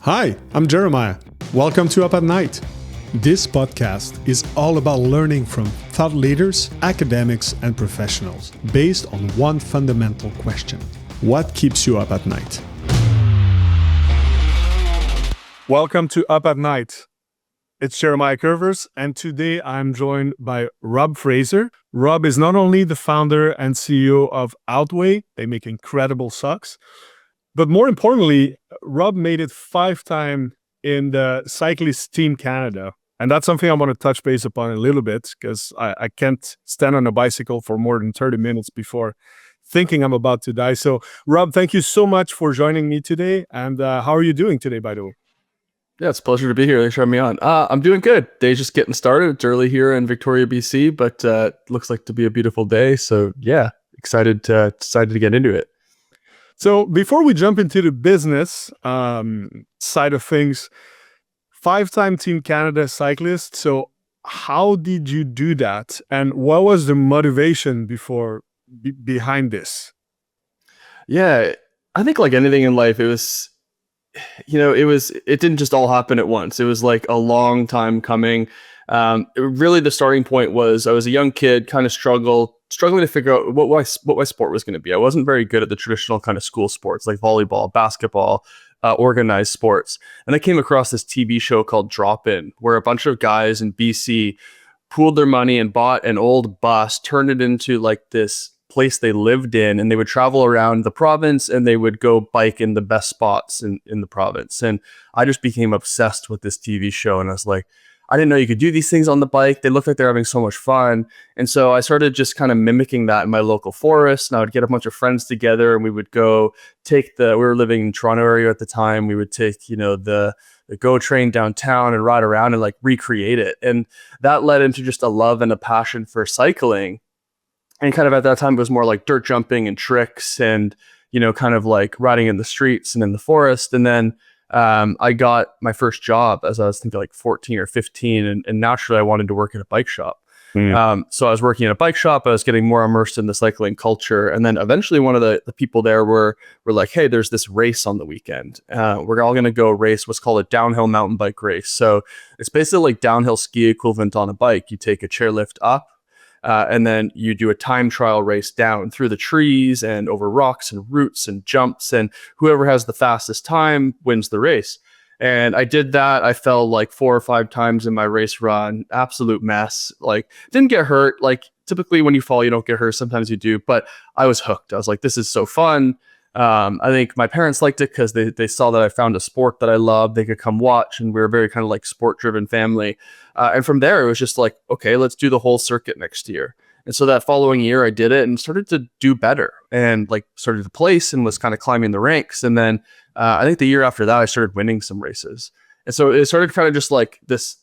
Hi, I'm Jeremiah. Welcome to Up at Night. This podcast is all about learning from thought leaders, academics, and professionals based on one fundamental question. What keeps you up at night? Welcome to Up at Night. It's Jeremiah Curvers, and today I'm joined by Rob Fraser. Rob is not only the founder and CEO of Outway, they make incredible socks, but more importantly, Rob made it 5-time in the Cyclist Team Canada. And that's something I want to touch base upon a little bit because I can't stand on a bicycle for more than 30 minutes before thinking I'm about to die. So, Rob, thank you so much for joining me today. And how are you doing today, by the way? Yeah, it's a pleasure to be here. Thanks for having me on. I'm doing good. Day's just getting started. It's early here in Victoria, BC, but looks like to be a beautiful day. So yeah, excited to get into it. So before we jump into the business side of things, 5-time Team Canada cyclist. So how did you do that? And what was the motivation behind this? Yeah, I think like anything in life, it didn't just all happen at once. It was like a long time coming. Really the starting point was I was a young kid, kind of struggling to figure out what my sport was going to be. I wasn't very good at the traditional kind of school sports like volleyball, basketball, organized sports. And I came across this TV show called Drop In, where a bunch of guys in BC pooled their money and bought an old bus, turned it into like this place they lived in, and they would travel around the province and they would go bike in the best spots in the province. And I just became obsessed with this TV show, and I was like, I didn't know you could do these things on the bike. They looked like they're having so much fun. And so I started just kind of mimicking that in my local forest. And I would get a bunch of friends together and we would go we were living in Toronto area at the time. We would take, the GO train downtown and ride around and like recreate it. And that led into just a love and a passion for cycling. And kind of at that time, it was more like dirt jumping and tricks and, kind of like riding in the streets and in the forest. And then I got my first job as I was thinking like 14 or 15. And naturally, I wanted to work at a bike shop. So I was working in a bike shop. I was getting more immersed in the cycling culture. And then eventually one of the people there were like, hey, there's this race on the weekend. We're all going to go race what's called a downhill mountain bike race. So it's basically like downhill ski equivalent on a bike. You take a chairlift up. And then you do a time trial race down through the trees and over rocks and roots and jumps. And whoever has the fastest time wins the race. And I did that. I fell like 4 or 5 times in my race run. Absolute mess. Like, didn't get hurt. Like, typically when you fall, you don't get hurt. Sometimes you do. But I was hooked. I was like, this is so fun. I think my parents liked it because they saw that I found a sport that I loved. They could come watch, and we were a very kind of like sport-driven family. And from there, it was just like, okay, let's do the whole circuit next year. And so that following year, I did it and started to do better and like started to place and was kind of climbing the ranks. And then I think the year after that, I started winning some races. And so it started kind of just like this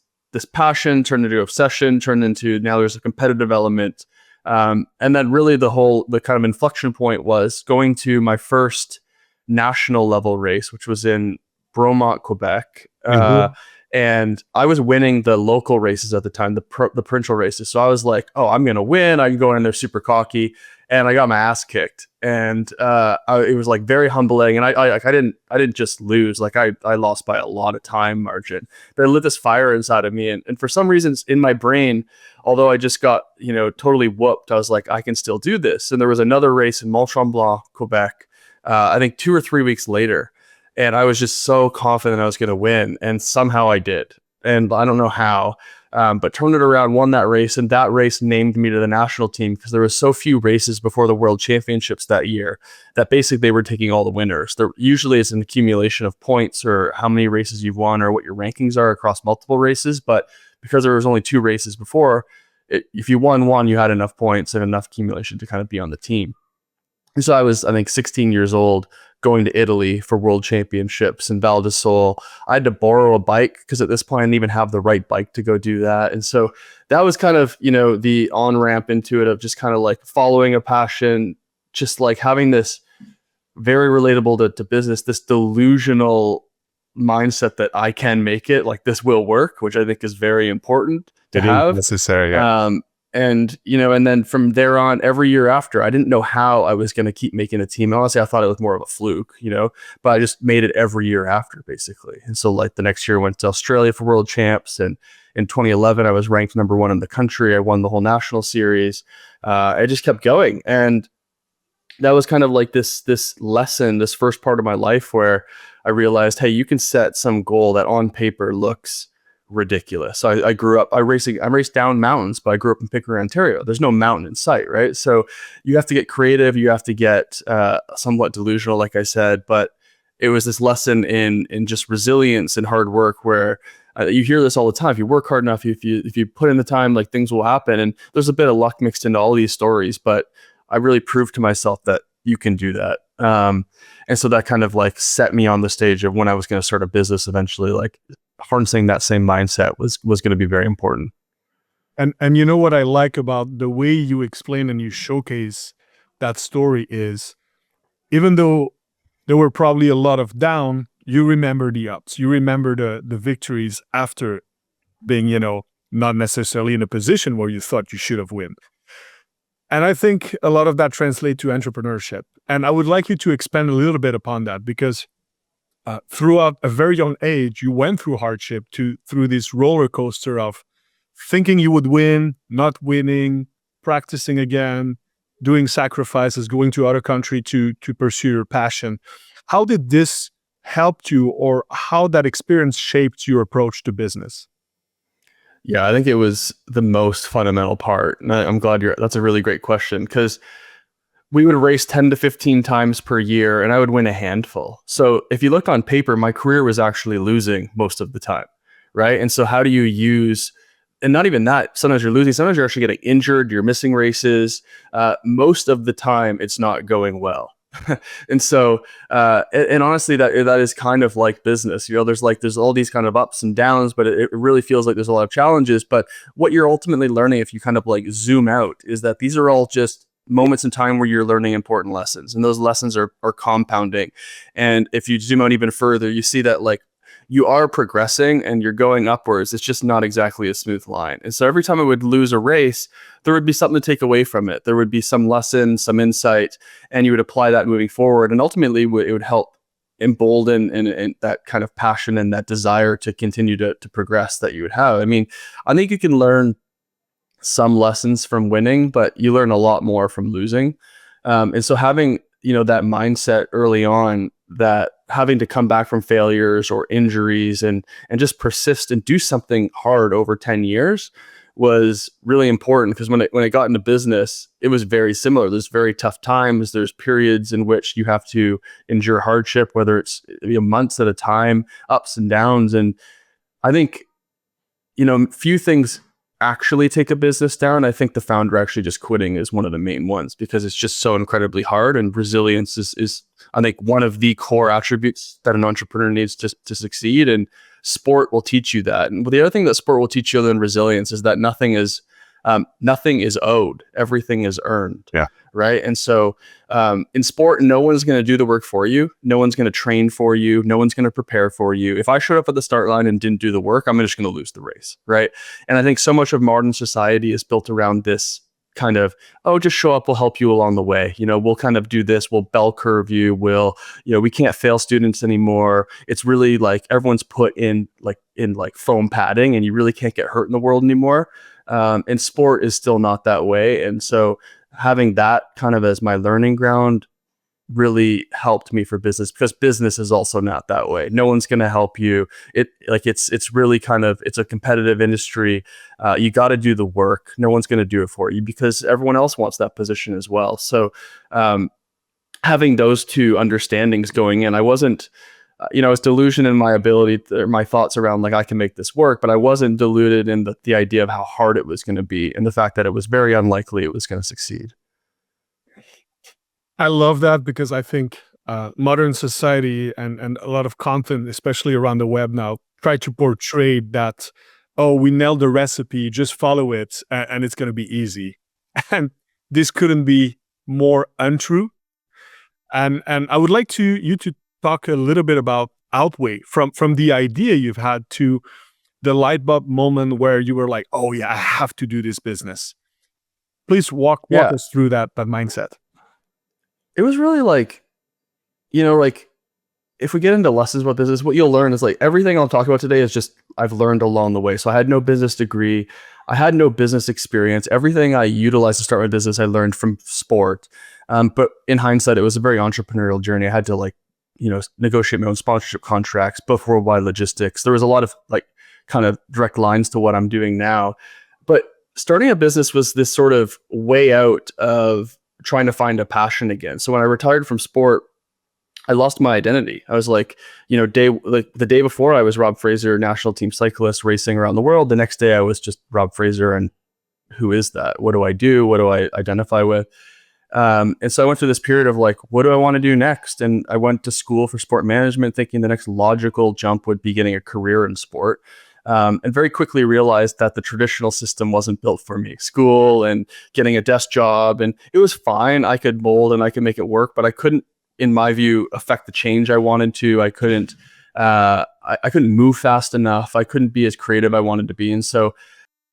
passion turned into obsession, turned into now there's a competitive element. And then really the kind of inflection point was going to my first national level race, which was in Bromont, Quebec. And I was winning the local races at the time, the provincial races. So I was like, oh, I'm going to win. I can go in there super cocky. And I got my ass kicked. And it was like very humbling. And I didn't just lose. Like I lost by a lot of time margin. But it lit this fire inside of me. And for some reasons in my brain, although I just got, totally whooped, I was like, I can still do this. And there was another race in Mont-Tremblant, Quebec, I think 2 or 3 weeks later. And I was just so confident I was going to win. And somehow I did. And I don't know how, but turned it around, won that race. And that race named me to the national team because there was so few races before the World Championships that year that basically they were taking all the winners. There usually is an accumulation of points or how many races you've won or what your rankings are across multiple races. But because there was only 2 races before, if you won one, you had enough points and enough accumulation to kind of be on the team. And so I was, I think, 16 years old going to Italy for world championships in Val di Sole. I had to borrow a bike because at this point I didn't even have the right bike to go do that. And so that was kind of, the on-ramp into it of just kind of like following a passion, just like having this very relatable to business, this delusional mindset that I can make it, like this will work, which I think is very important to have. Necessary, yeah. And, and then from there on, every year after, I didn't know how I was going to keep making a team. Honestly, I thought it was more of a fluke, but I just made it every year after, basically. And so, like, the next year I went to Australia for world champs. And in 2011, I was ranked number one in the country. I won the whole national series. I just kept going. And that was kind of like this lesson, this first part of my life where I realized, hey, you can set some goal that on paper looks ridiculous. So I grew up, I raced down mountains, but I grew up in Pickering, Ontario. There's no mountain in sight, right? So you have to get creative. You have to get somewhat delusional, like I said. But it was this lesson in just resilience and hard work where you hear this all the time. If you work hard enough, if you put in the time, like, things will happen. And there's a bit of luck mixed into all these stories, but I really proved to myself that you can do that. And so that kind of like set me on the stage of when I was going to start a business eventually, like harnessing that same mindset was going to be very important. And you know what I like about the way you explain and you showcase that story is, even though there were probably a lot of down, you remember the ups. You remember the victories after being, not necessarily in a position where you thought you should have won. And I think a lot of that translates to entrepreneurship. And I would like you to expand a little bit upon that, because throughout a very young age, you went through hardship, through this roller coaster of thinking you would win, not winning, practicing again, doing sacrifices, going to other country to pursue your passion. How did this help you, or how that experience shaped your approach to business? Yeah, I think it was the most fundamental part. And I'm glad that's a really great question, because we would race 10 to 15 times per year and I would win a handful. So if you look on paper, my career was actually losing most of the time, right? And so how do you use, and not even that, sometimes you're losing, sometimes you're actually getting injured, you're missing races. Most of the time it's not going well. And so, and honestly, that is kind of like business. There's all these kind of ups and downs, but it really feels like there's a lot of challenges. But what you're ultimately learning, if you kind of like zoom out, is that these are all just moments in time where you're learning important lessons, and those lessons are compounding. And if you zoom out even further, you see that, like, you are progressing and you're going upwards. It's just not exactly a smooth line. And so every time I would lose a race, there would be something to take away from it. There would be some lesson, some insight, and you would apply that moving forward. And ultimately, it would help embolden and that kind of passion and that desire to continue to progress that you would have. I mean, I think you can learn some lessons from winning, but you learn a lot more from losing. And so having, that mindset early on, that having to come back from failures or injuries and just persist and do something hard over 10 years was really important, because when I got into business, it was very similar. There's very tough times. There's periods in which you have to endure hardship, whether it's months at a time, ups and downs. And I think, few things actually take a business down. I think the founder actually just quitting is one of the main ones, because it's just so incredibly hard, and resilience is I think one of the core attributes that an entrepreneur needs to succeed. And sport will teach you that. And the other thing that sport will teach you other than resilience is that nothing is owed. Everything is earned. Yeah. Right. And so in sport, no one's going to do the work for you. No one's going to train for you. No one's going to prepare for you. If I showed up at the start line and didn't do the work, I'm just going to lose the race. Right. And I think so much of modern society is built around this kind of, oh, just show up, we'll help you along the way. We'll kind of do this, we'll bell curve you, we can't fail students anymore. It's really like everyone's put in foam padding, and you really can't get hurt in the world anymore. And sport is still not that way. And so having that kind of as my learning ground really helped me for business, because business is also not that way. No one's going to help you. It's really kind of, it's a competitive industry. You got to do the work. No one's going to do it for you, because everyone else wants that position as well. So having those two understandings going in, I wasn't, I was delusioned in my ability, my thoughts around like, I can make this work, but I wasn't deluded in the idea of how hard it was going to be, and the fact that it was very unlikely it was going to succeed. I love that, because I think modern society and a lot of content, especially around the web now, try to portray that, oh, we nailed the recipe, just follow it, and it's going to be easy. And this couldn't be more untrue. And I would like you to talk a little bit about Outway, from the idea you've had to the light bulb moment where you were like, oh yeah, I have to do this business. Please walk Yeah. us through that mindset. It was really like, like if we get into lessons about this, is what you'll learn is like everything I'll talk about today is just I've learned along the way. So I had no business degree. I had no business experience. Everything I utilized to start my business, I learned from sport. But in hindsight, it was a very entrepreneurial journey. I had to negotiate my own sponsorship contracts, both worldwide logistics. There was a lot of like kind of direct lines to what I'm doing now. But starting a business was this sort of way out of trying to find a passion again. So when I retired from sport, I lost my identity. I was like, the day before I was Rob Fraser, national team cyclist racing around the world. The next day I was just Rob Fraser. And who is that? What do I do? What do I identify with? And so I went through this period of like, what do I want to do next? And I went to school for sport management, thinking the next logical jump would be getting a career in sport. And very quickly realized that the traditional system wasn't built for me. School and getting a desk job, and it was fine. I could mold and I could make it work, but I couldn't, in my view, affect the change I wanted to. I couldn't move fast enough. I couldn't be as creative I wanted to be. And so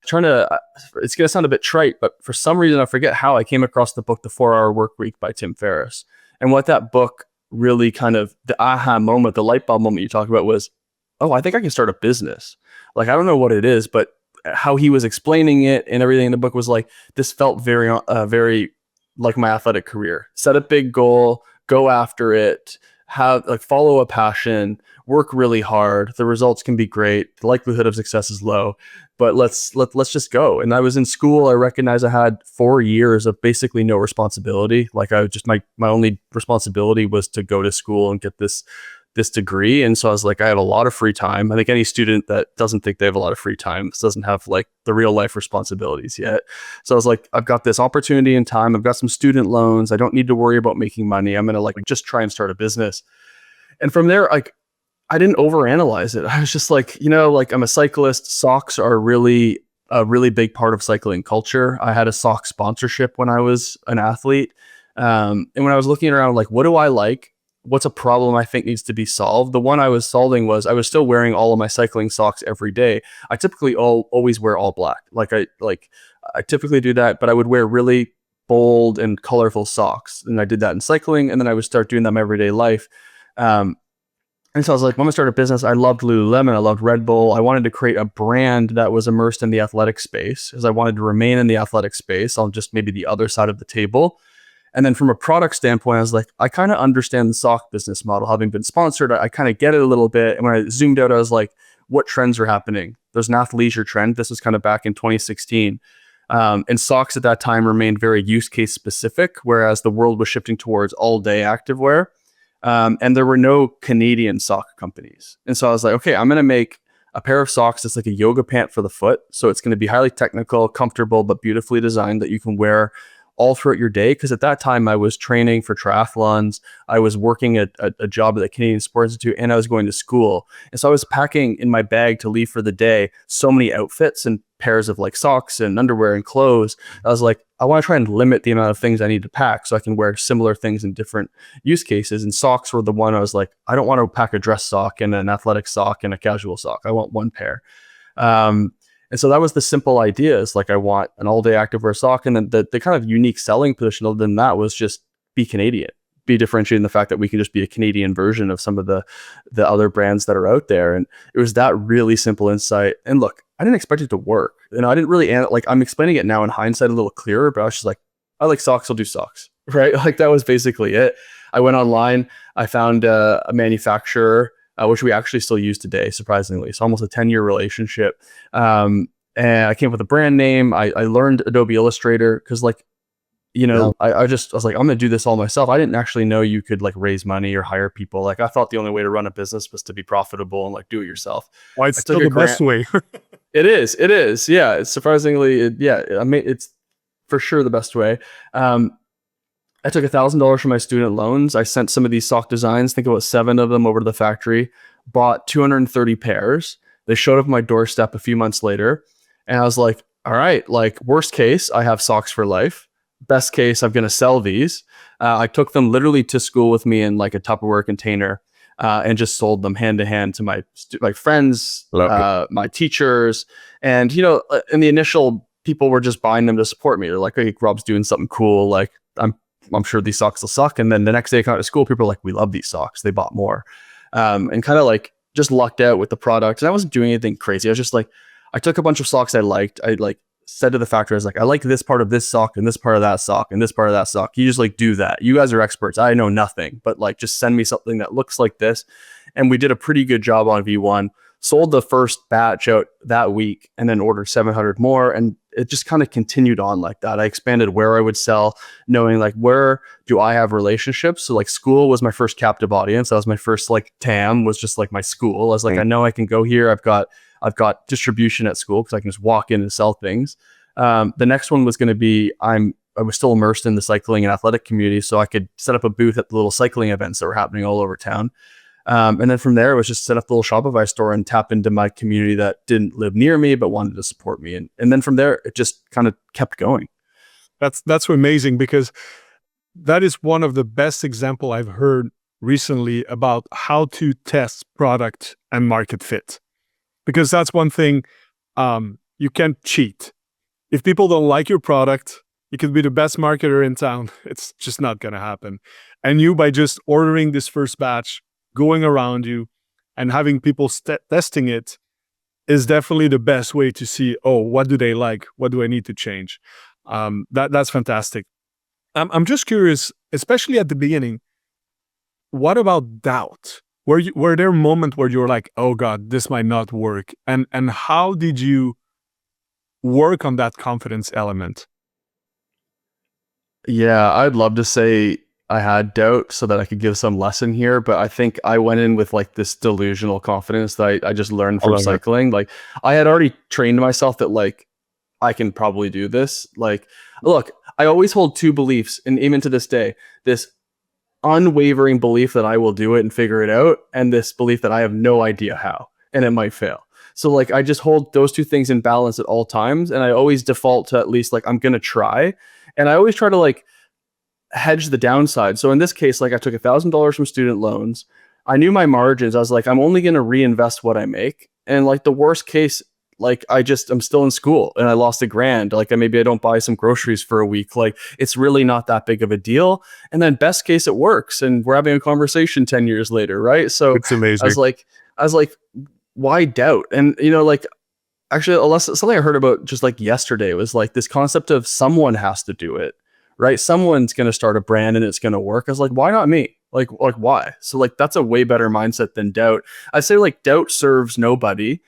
it's going to sound a bit trite, but for some reason, I forget how I came across the book, The 4-Hour Workweek by Tim Ferriss. And what that book really kind of, the aha moment, the light bulb moment you talk about was, oh, I think I can start a business. Like, I don't know what it is, but how he was explaining it and everything in the book was like, this felt very, very like my athletic career. Set a big goal, go after it, follow a passion, work really hard. The results can be great. The likelihood of success is low, but let's just go. And I was in school. I recognized I had 4 years of basically no responsibility. Like my only responsibility was to go to school and get this degree. And so I was like, I have a lot of free time. I think any student that doesn't think they have a lot of free time doesn't have like the real life responsibilities yet. So I was like, I've got this opportunity and time. I've got some student loans. I don't need to worry about making money. I'm going to like just try and start a business. And from there, like, I didn't overanalyze it. I was just like, like I'm a cyclist. Socks are really a really big part of cycling culture. I had a sock sponsorship when I was an athlete. And when I was looking around, like, what do I like? What's a problem I think needs to be solved? The one I was solving was I was still wearing all of my cycling socks every day. I typically always wear all black. I typically do that, but I would wear really bold and colorful socks. And I did that in cycling, and then I would start doing that in my everyday life. And so I was like, I'm going to start a business. I loved Lululemon. I loved Red Bull. I wanted to create a brand that was immersed in the athletic space because I wanted to remain in the athletic space on just maybe the other side of the table. And then from a product standpoint, I was like, I kind of understand the sock business model. Having been sponsored, I kind of get it a little bit. And when I zoomed out, I was like, what trends are happening? There's an athleisure trend. This was kind of back in 2016. And socks at that time remained very use case specific, whereas the world was shifting towards all day activewear. And there were no Canadian sock companies. And so I was like, okay, I'm going to make a pair of socks that's like a yoga pant for the foot. So it's going to be highly technical, comfortable, but beautifully designed that you can wear all throughout your day. Because at that time I was training for triathlons. I was working at a job at the Canadian Sports Institute, and I was going to school. And so I was packing in my bag to leave for the day so many outfits and pairs of like socks and underwear and clothes. I was like, I want to try and limit the amount of things I need to pack so I can wear similar things in different use cases. And socks were the one I was like, I don't want to pack a dress sock and an athletic sock and a casual sock. I want one pair. And so that was the simple idea, is like, I want an all day activewear sock. And then the kind of unique selling position other than that was just be Canadian, be differentiating the fact that we can just be a Canadian version of some of the other brands that are out there. And it was that really simple insight. And look, I didn't expect it to work. And I didn't really, I'm explaining it now in hindsight a little clearer, but I was just like, I like socks, I'll do socks, right? Like that was basically it. I went online, I found a manufacturer, which we actually still use today, surprisingly. It's almost a 10-year relationship. And I came up with a brand name. I learned Adobe Illustrator because I was like, I'm going to do this all myself. I didn't actually know you could like raise money or hire people. Like I thought the only way to run a business was to be profitable and like do it yoururself. Well, it's still the best way. It is. Yeah. It's surprisingly, it's for sure the best way. I took $1,000 from my student loans. I sent some of these sock designs, think about 7 of them, over to the factory, bought 230 pairs. They showed up at my doorstep a few months later. And I was like, all right, like worst case, I have socks for life. Best case, I'm going to sell these. I took them literally to school with me in like a Tupperware container and just sold them hand to hand to my friends, my teachers. And, in the initial people were just buying them to support me. They're like, hey, Rob's doing something cool. Like I'm sure these socks will suck. And then the next day I come out of school, people are like, we love these socks. They bought more. And kind of like just lucked out with the product. And I wasn't doing anything crazy. I was just like, I took a bunch of socks I liked. I like said to the factory, I was like, I like this part of this sock and this part of that sock and this part of that sock. You just like do that. You guys are experts. I know nothing, but like just send me something that looks like this. And we did a pretty good job on V1. Sold the first batch out that week and then ordered 700 more. And it just kind of continued on like that. I expanded where I would sell, knowing like where do I have relationships. So like school was my first captive audience. That was my first like TAM, was just like my school. I was like, I know I can go here. I've got distribution at school because I can just walk in and sell things. The next one was going to be I was still immersed in the cycling and athletic community, so I could set up a booth at the little cycling events that were happening all over town. And then from there, it was just set up the little Shopify store and tap into my community that didn't live near me, but wanted to support me. And then from there, it just kind of kept going. That's amazing, because that is one of the best example I've heard recently about how to test product and market fit. Because that's one thing, you can't cheat. If people don't like your product, you could be the best marketer in town. It's just not going to happen. And you, by just ordering this first batch, going around you and having people testing it, is definitely the best way to see, oh, what do they like? What do I need to change? That's fantastic. I'm just curious, especially at the beginning, what about doubt? Were there moments where you were like, oh God, this might not work? And how did you work on that confidence element? Yeah, I'd love to say I had doubt so that I could give some lesson here, but I think I went in with like this delusional confidence that I just learned from cycling. Like I had already trained myself that like I can probably do this. Like, look, I always hold two beliefs, and even to this day, this unwavering belief that I will do it and figure it out, and this belief that I have no idea how and it might fail. So like I just hold those two things in balance at all times, and I always default to at least like I'm gonna try, and I always try to like hedge the downside. So in this case, like I took $1,000 from student loans. I knew my margins. I was like, I'm only gonna reinvest what I make, and like the worst case, like I'm still in school and I lost $1,000. Like maybe I don't buy some groceries for a week. Like it's really not that big of a deal. And then best case it works and we're having a conversation 10 years later. Right. So it's amazing. I was like, why doubt? And you know, like actually something I heard about just like yesterday was like this concept of someone has to do it. Right. Someone's going to start a brand and it's going to work. I was like, why not me? Like why? So like, that's a way better mindset than doubt. I say like doubt serves nobody,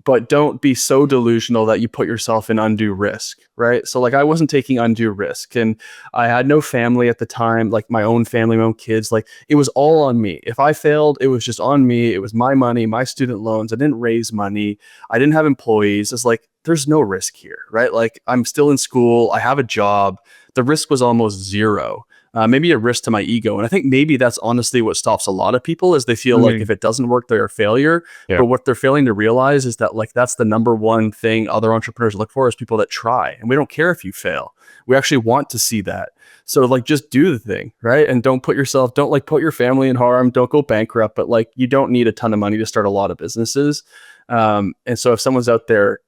but don't be so delusional that you put yourself in undue risk, right? So like I wasn't taking undue risk, and I had no family at the time, like my own family, my own kids. Like it was all on me. If I failed, it was just on me. It was my money, my student loans. I didn't raise money. I didn't have employees. It's like, there's no risk here, right? Like I'm still in school. I have a job. The risk was almost zero. Maybe a risk to my ego. And I think maybe that's honestly what stops a lot of people, is they feel like if it doesn't work, they're a failure. Yeah. But what they're failing to realize is that like that's the number one thing other entrepreneurs look for, is people that try. And we don't care if you fail. We actually want to see that. So like just do the thing, right? And don't put your family in harm. Don't go bankrupt. But like you don't need a ton of money to start a lot of businesses. And so if someone's out there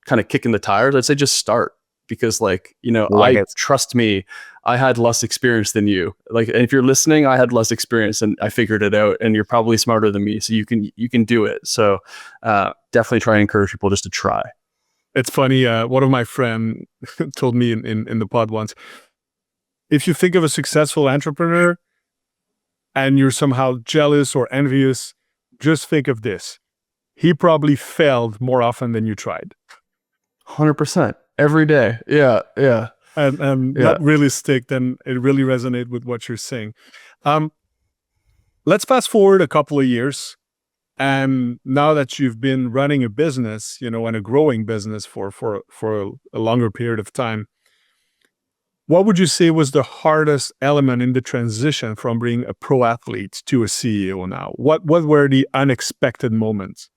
kind of kicking the tires, I'd say just start. Because like, you know, trust me, I had less experience than you. Like, and if you're listening, I had less experience and I figured it out, and you're probably smarter than me. So you can do it. So definitely try and encourage people just to try. It's funny. One of my friends told me in the pod once, if you think of a successful entrepreneur and you're somehow jealous or envious, just think of this. He probably failed more often than you tried. 100%. Every day. Yeah. And yeah. That really stick, and it really resonated with what you're saying. Let's fast forward a couple of years. And now that you've been running a business, you know, and a growing business for a longer period of time, what would you say was the hardest element in the transition from being a pro athlete to a CEO now? What were the unexpected moments?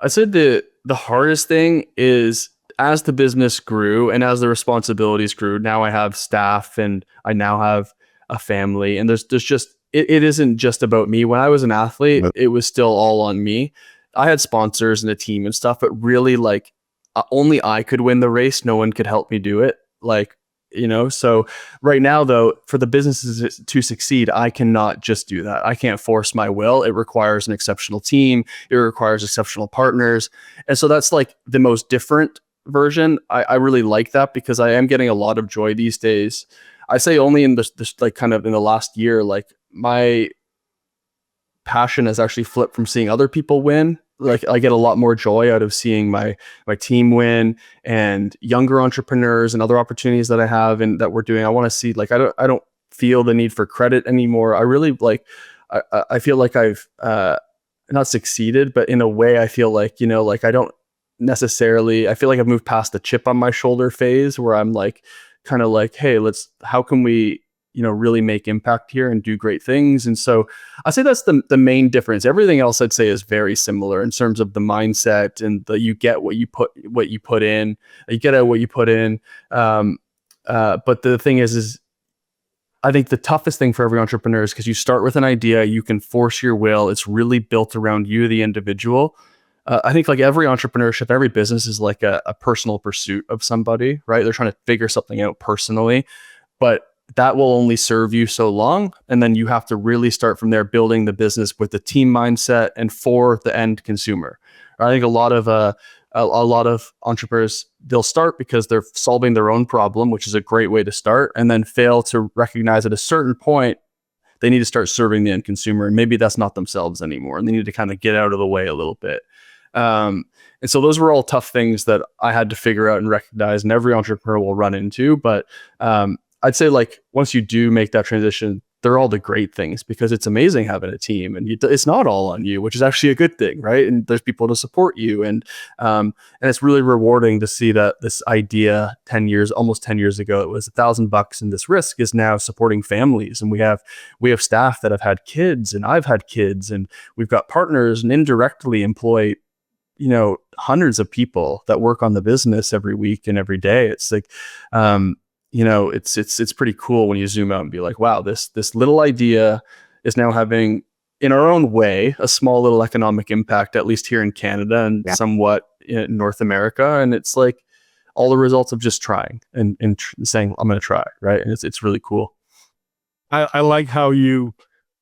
I said the hardest thing is, as the business grew and as the responsibilities grew, now I have staff and I now have a family, and there's just, it isn't just about me. When I was an athlete, it was still all on me. I had sponsors and a team and stuff, but really like only I could win the race. No one could help me do it. Like, so right now though, for the businesses to succeed, I cannot just do that. I can't force my will. It requires an exceptional team. It requires exceptional partners. And so that's like the most different version. I really like that because I am getting a lot of joy these days. I say only in this like kind of in the last year, like my passion has actually flipped from seeing other people win. Like I get a lot more joy out of seeing my team win and younger entrepreneurs and other opportunities that I have and that we're doing. I want to see, like, I don't feel the need for credit anymore. I really like, I feel like I've not succeeded, but in a way I feel like, like I don't necessarily, I feel like I've moved past the chip on my shoulder phase where I'm like, kind of like, hey, how can we, really make impact here and do great things. And so I say that's the main difference. Everything else I'd say is very similar in terms of the mindset and you get what you put in, you get out what you put in. But the thing is I think the toughest thing for every entrepreneur is because you start with an idea, you can force your will. It's really built around you, the individual. I think like every entrepreneurship, every business is like a personal pursuit of somebody, right? They're trying to figure something out personally, but that will only serve you so long. And then you have to really start from there, building the business with the team mindset and for the end consumer. I think a lot of entrepreneurs, they'll start because they're solving their own problem, which is a great way to start, and then fail to recognize at a certain point, they need to start serving the end consumer. And maybe that's not themselves anymore. And they need to kind of get out of the way a little bit. And so those were all tough things that I had to figure out and recognize, and every entrepreneur will run into. But I'd say like once you do make that transition, they're all the great things because it's amazing having a team and it's not all on you, which is actually a good thing, right? And there's people to support you, and it's really rewarding to see that this idea almost 10 years ago, it was $1,000, and this risk is now supporting families, and we have staff that have had kids, and I've had kids, and we've got partners and indirectly employ hundreds of people that work on the business every week and every day. It's like it's pretty cool when you zoom out and be like, wow, this little idea is now having, in our own way, a small little economic impact, at least here in Canada and somewhat in North America. And it's like all the results of just trying and saying, I'm going to try. Right. And it's really cool. I like how you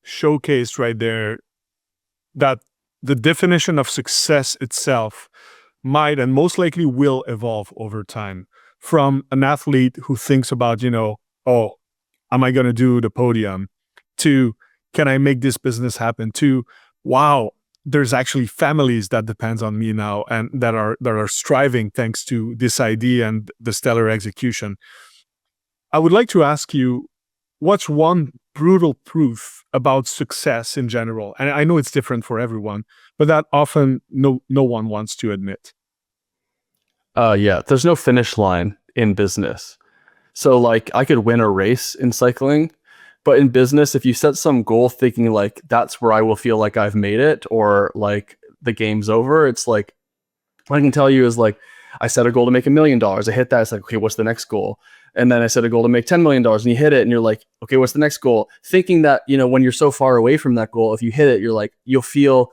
showcased right there that the definition of success itself might and most likely will evolve over time. From an athlete who thinks about, oh, am I going to do the podium, to can I make this business happen, to wow, there's actually families that depends on me now and that are striving thanks to this idea and the stellar execution. I would like to ask you, what's one brutal proof about success in general? And I know it's different for everyone, but that often no one wants to admit. Yeah, there's no finish line in business. So like I could win a race in cycling, but in business, if you set some goal thinking like that's where I will feel like I've made it or like the game's over, it's like, what I can tell you is like, I set a goal to make $1 million. I hit that. It's like, okay, what's the next goal? And then I set a goal to make $10 million and you hit it and you're like, okay, what's the next goal? Thinking that, when you're so far away from that goal, if you hit it, you're like, you'll feel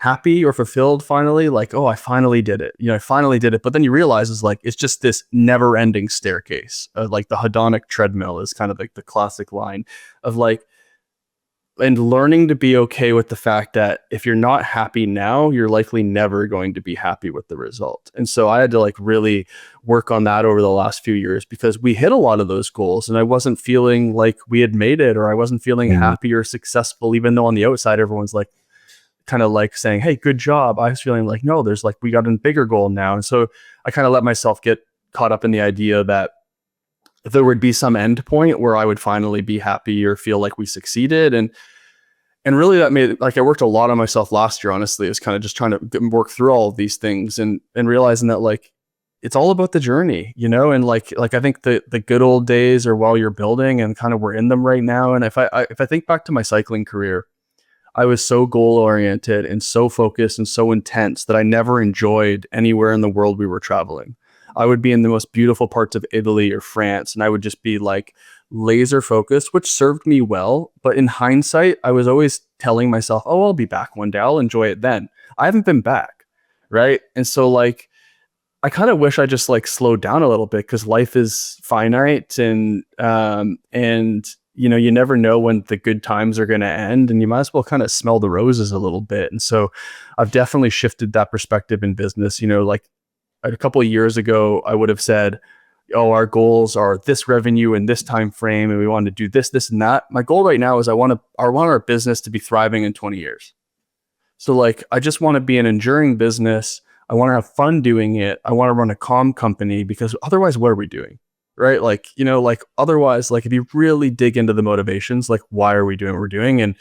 happy or fulfilled finally, like, oh, I finally did it. I finally did it. But then you realize it's just this never ending staircase. Like the hedonic treadmill is kind of like the classic line of like, and learning to be okay with the fact that if you're not happy now, you're likely never going to be happy with the result. And so I had to like really work on that over the last few years because we hit a lot of those goals and I wasn't feeling like we had made it, or I wasn't feeling happy or successful, even though on the outside, everyone's like, kind of like saying, hey, good job. I was feeling like, no, there's like, we got a bigger goal now. And so I kind of let myself get caught up in the idea that there would be some end point where I would finally be happy or feel like we succeeded. And really that made, like, I worked a lot on myself last year, honestly. It was kind of just trying to work through all of these things and realizing that like, it's all about the journey, and like I think the good old days are while you're building, and kind of we're in them right now. And if I think back to my cycling career, I was so goal oriented and so focused and so intense that I never enjoyed anywhere in the world we were traveling. I would be in the most beautiful parts of Italy or France, and I would just be like laser focused, which served me well. But in hindsight, I was always telling myself, oh, I'll be back one day. I'll enjoy it then. I haven't been back. Right. And so like, I kind of wish I just like slowed down a little bit, because life is finite, and you never know when the good times are going to end, and you might as well kind of smell the roses a little bit. And so I've definitely shifted that perspective in business. Like a couple of years ago, I would have said, oh, our goals are this revenue in this time frame, and we want to do this, and that. My goal right now is I want our business to be thriving in 20 years. So like, I just want to be an enduring business. I want to have fun doing it. I want to run a calm company, because otherwise, what are we doing? Right? Like, like otherwise, like if you really dig into the motivations, like why are we doing what we're doing? And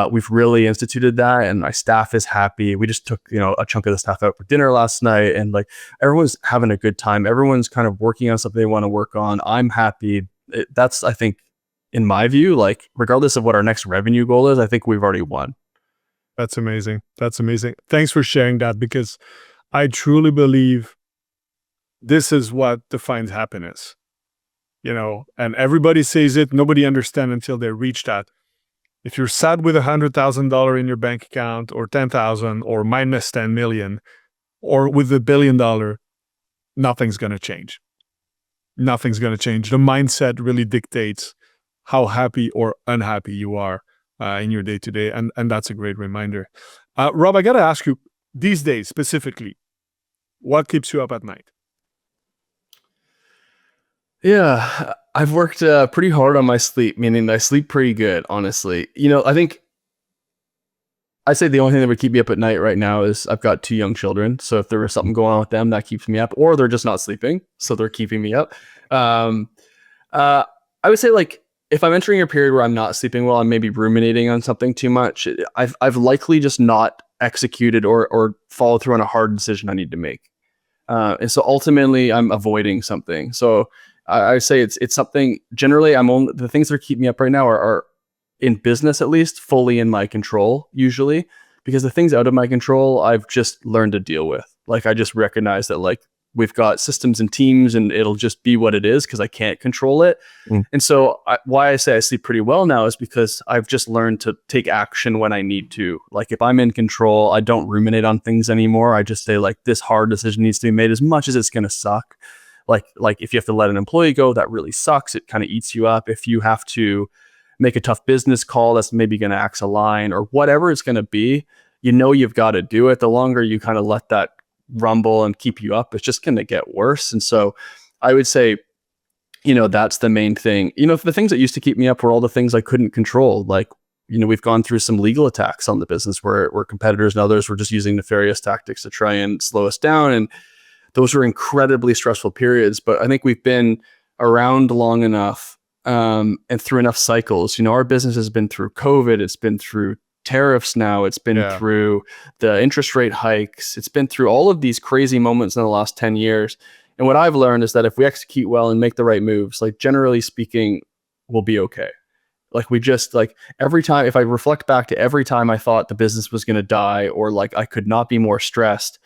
we've really instituted that, and my staff is happy. We just took, a chunk of the staff out for dinner last night, and like everyone's having a good time. Everyone's kind of working on something they want to work on. I'm happy. That's, I think, in my view, like regardless of what our next revenue goal is, I think we've already won. That's amazing. That's amazing. Thanks for sharing that, because I truly believe this is what defines happiness. And everybody says it, nobody understands until they reach that. If you're sad with $100,000 in your bank account, or 10,000, or minus 10 million, or with $1 billion, nothing's going to change. Nothing's going to change. The mindset really dictates how happy or unhappy you are in your day to day. And that's a great reminder. Rob, I got to ask you, these days specifically, what keeps you up at night? Yeah, I've worked pretty hard on my sleep, meaning I sleep pretty good, honestly. I think I'd say the only thing that would keep me up at night right now is I've got 2 young children. So if there was something going on with them, that keeps me up, or they're just not sleeping, so they're keeping me up. Um, I would say, like, if I'm entering a period where I'm not sleeping well, I'm maybe ruminating on something too much. I've likely just not executed or followed through on a hard decision I need to make. And so ultimately I'm avoiding something. So I say it's something, generally the things that keep me up right now are in business, at least fully in my control usually, because the things out of my control, I've just learned to deal with. Like, I just recognize that, like, we've got systems and teams, and it'll just be what it is, because I can't control it. And so why I say I sleep pretty well now is because I've just learned to take action when I need to. Like, if I'm in control, I don't ruminate on things anymore. I just say, like, this hard decision needs to be made, as much as it's going to suck. Like if you have to let an employee go, that really sucks. It kind of eats you up. If you have to make a tough business call that's maybe going to axe a line, or whatever it's going to be, you've got to do it. The longer you kind of let that rumble and keep you up, it's just going to get worse. And so I would say, that's the main thing. The things that used to keep me up were all the things I couldn't control. Like, we've gone through some legal attacks on the business where competitors and others were just using nefarious tactics to try and slow us down. And those were incredibly stressful periods. But I think we've been around long enough, and through enough cycles. Our business has been through COVID. It's been through tariffs now. It's been through the interest rate hikes. It's been through all of these crazy moments in the last 10 years. And what I've learned is that if we execute well and make the right moves, like, generally speaking, we'll be okay. Like, we just, like, every time, if I reflect back to every time I thought the business was going to die, or like I could not be more stressed,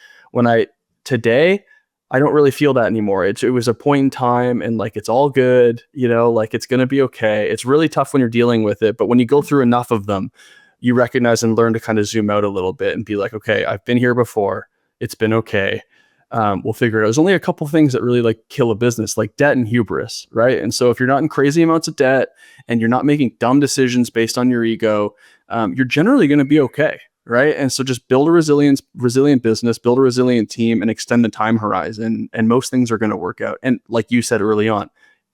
today, I don't really feel that anymore. It was a point in time, and like, it's all good, like, it's going to be okay. It's really tough when you're dealing with it, but when you go through enough of them, you recognize and learn to kind of zoom out a little bit and be like, okay, I've been here before. It's been okay. We'll figure it out. There's only a couple things that really, like, kill a business, like debt and hubris, right? And so if you're not in crazy amounts of debt, and you're not making dumb decisions based on your ego, you're generally going to be okay, right? And so just build a resilient business, build a resilient team, and extend the time horizon, and most things are going to work out. And like you said early on,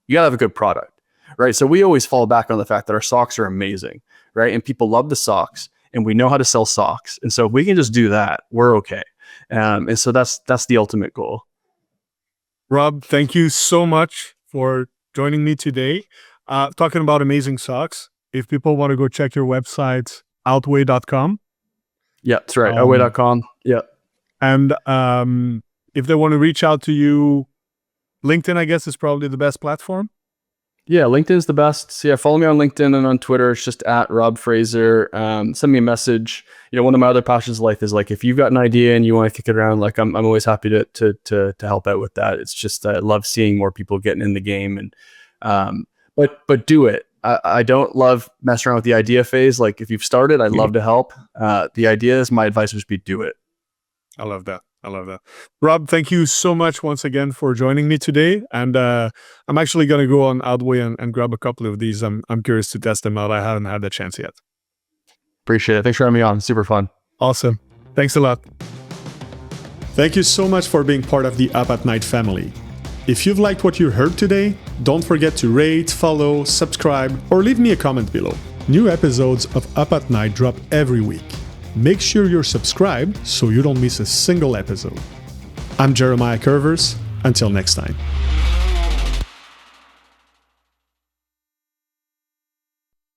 you gotta have a good product, right? So we always fall back on the fact that our socks are amazing, right? And people love the socks, and we know how to sell socks. And so if we can just do that, we're okay. And so that's the ultimate goal. Rob, thank you so much for joining me today. Talking about amazing socks. If people want to go check your website, outway.com. Yeah, that's right. Outway.com. Yeah. And if they want to reach out to you, LinkedIn, I guess, is probably the best platform. Yeah, LinkedIn's the best. So yeah, follow me on LinkedIn and on Twitter. It's just at Rob Fraser. Send me a message. One of my other passions in life is, like, if you've got an idea and you want to kick it around, like, I'm always happy to help out with that. It's just, I love seeing more people getting in the game, and but do it. I don't love messing around with the idea phase. Like, if you've started, I'd love to help. The idea is, my advice would be do it. I love that. I love that. Rob, thank you so much once again for joining me today. And I'm actually going to go on Outway and grab a couple of these. I'm curious to test them out. I haven't had the chance yet. Appreciate it. Thanks for having me on. Super fun. Awesome. Thanks a lot. Thank you so much for being part of the Up at Night family. If you've liked what you heard today, don't forget to rate, follow, subscribe, or leave me a comment below. New episodes of Up at Night drop every week. Make sure you're subscribed so you don't miss a single episode. I'm Jeremiah Curvers. Until next time.